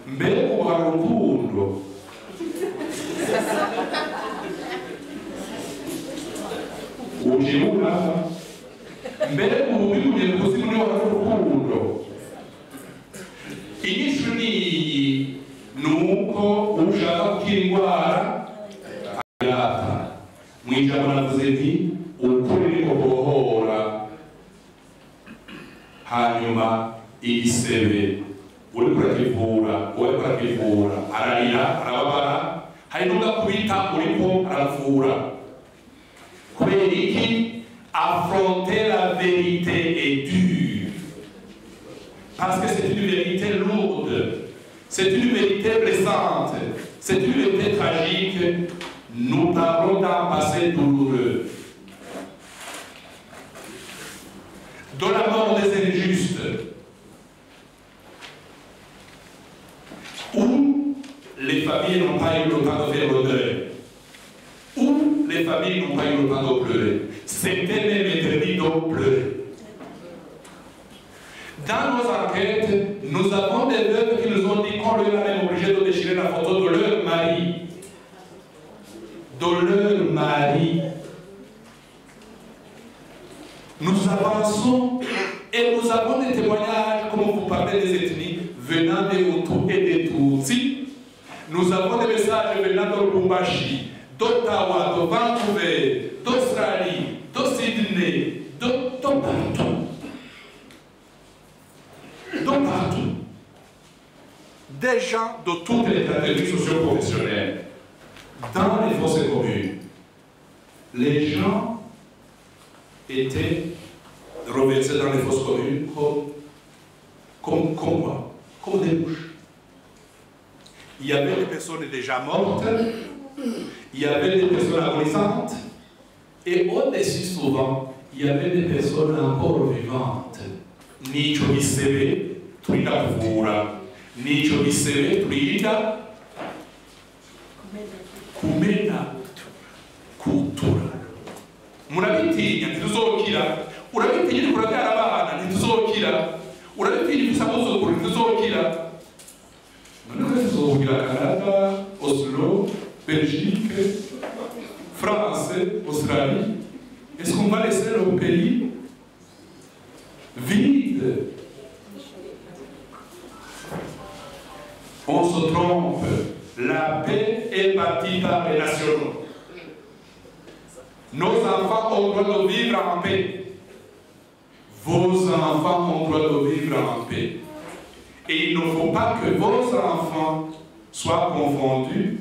mbere kuba urukundo ujibuna mbere kubiburiye kuzimu niho hari urukundo. Inyishu niyi nuko ushaka gukira indwara ayata mwijambo navuze nti ukuri niko kubohora. Hanyuma igisebe uriko urakivura ararira arababara, hari n'ugakubita uriko aravura. Kubera iki? Affronter la vérité est dure, parce que c'est une vérité lourde, c'est une vérité blessante, c'est une vérité tragique. Nous parlons d'un passé douloureux, de la mort des injustes, où les familles n'ont pas eu le temps de faire le deuil, où les familles n'ont pas eu le temps de pleurer. C'était même interdit de pleurer. Dans nos enquêtes, nous avons des veuves qui nous ont dit qu'on leur a même obligé de déchirer la photo de leur mari. De leur mari. Nous avançons et nous avons des témoignages, comme vous parlez des ethnies, venant des Hutus et des Tutsis. Nous avons des messages venant de Lubumbashi, d'Ottawa, de Vancouver, d'Australie, de Sydney, de partout. De partout. Des gens de toutes les catégories socio-professionnelles. Dans les fosses communes, les gens étaient reversés dans les fosses communes comme quoi? Comme des mouches. Il y avait des personnes déjà mortes, il y avait des personnes agonisantes, et au-dessus souvent, il y avait des personnes encore vivantes. Nicho gisebe tulinda kuvura, nicho gisebe tulinda kumena kutura. Murabitinya ntituzokira, urabitinya kurabyara abana ntituzokira, urabitinya gusabuzukuru ntituzokira. None tuzokira Canada, Oslo, Belgique, France, Australie. Est-ce qu'on va laisser le pays vide? On se trompe. La paix est bâtie par les nationaux. Nos enfants ont le droit de vivre en paix. Vos enfants ont le droit de vivre en paix. Et il ne faut pas que vos enfants soient confondus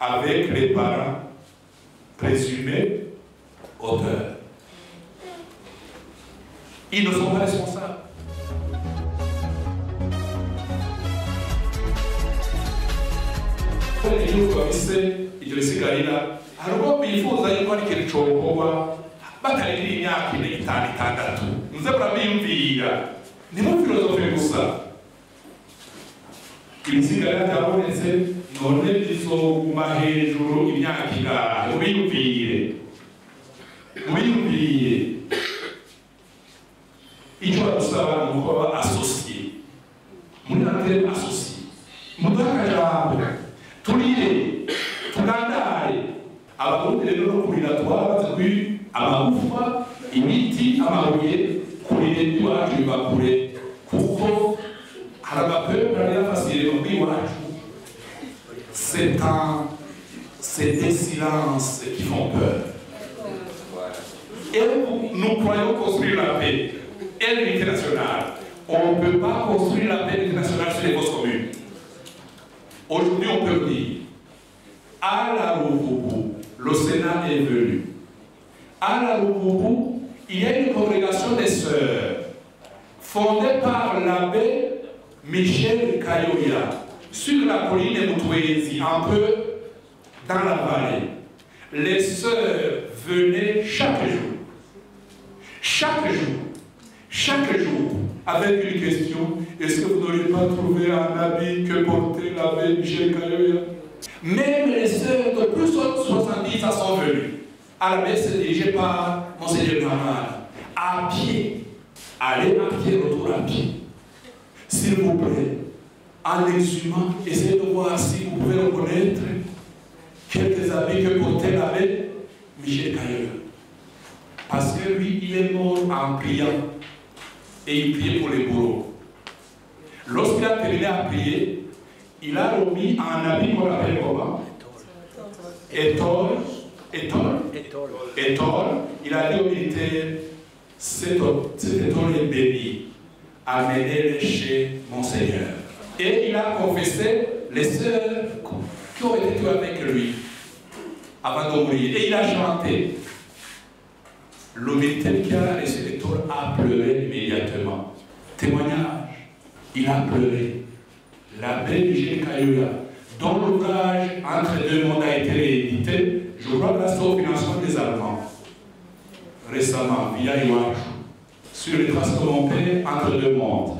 avec les parents présumés auteurs. Ils ne sont pas responsables. Iyo babise iryo risigarira hari ubwo bifuza yuko ari ikintu cokorwa batarira imyaka 4, 5, 6 muze murabiyumvira ntimufilozofe gusa. Ibisigarira byabonetse none bizoguma hejuru imyaka ingahe? Mubiyumvire icyo badusaba ni uko baba asosiye muri natwe asosiye muduha akajambo turire tugandare. Abarundi rero no kurira twabaze amagufa imiti amabuye kurire iwacu biva kure kuko hari amapeuple ari afasire mu iwacu. C'est des silences qui font peur. Et nous croyons construire la paix et l'unité nationale. On ne peut pas construire la paix internationale sur les fosses communes. Aujourd'hui, on peut dire, à la Rouboubou, le Sénat est venu. À la Rouboubou, il y a une congrégation des sœurs fondée par l'abbé Michel Kayoya sur la colline de Mutwezi, un peu dans la vallée. Les sœurs venaient chaque jour, avec une question: est-ce que vous n'auriez pas trouvé un habit que portait l'abbé Michel Kayoya? Même les sœurs de plus de 70 ans sont venues. À la messe dirigée par Monseigneur Gamal, à pied, aller à pied, retour à pied. S'il vous plaît, en exhumant, essayez de voir si vous pouvez reconnaître quelques habits que portait l'abbé Michel Kayouya. Parce que lui, il est mort en priant. Et il priait pour les bourreaux. Lorsqu'il a terminé à prier, il a remis un habit qu'on appelle comment? Étole. Il a dit aux militaires, cet étole est béni, amenez-le chez mon Seigneur. Et il a confessé les sœurs qui ont été avec lui avant de mourir. Et il a chanté. Le militaire qui a laissé l'étole a pleuré immédiatement. Témoignage, il a pleuré. L'abbé Michel Kayouya, dont l'ouvrage Entre deux mondes a été réédité, je crois grâce au financement des Allemands. Récemment, via Iwachu, sur les traces de mon père, Entre deux mondes.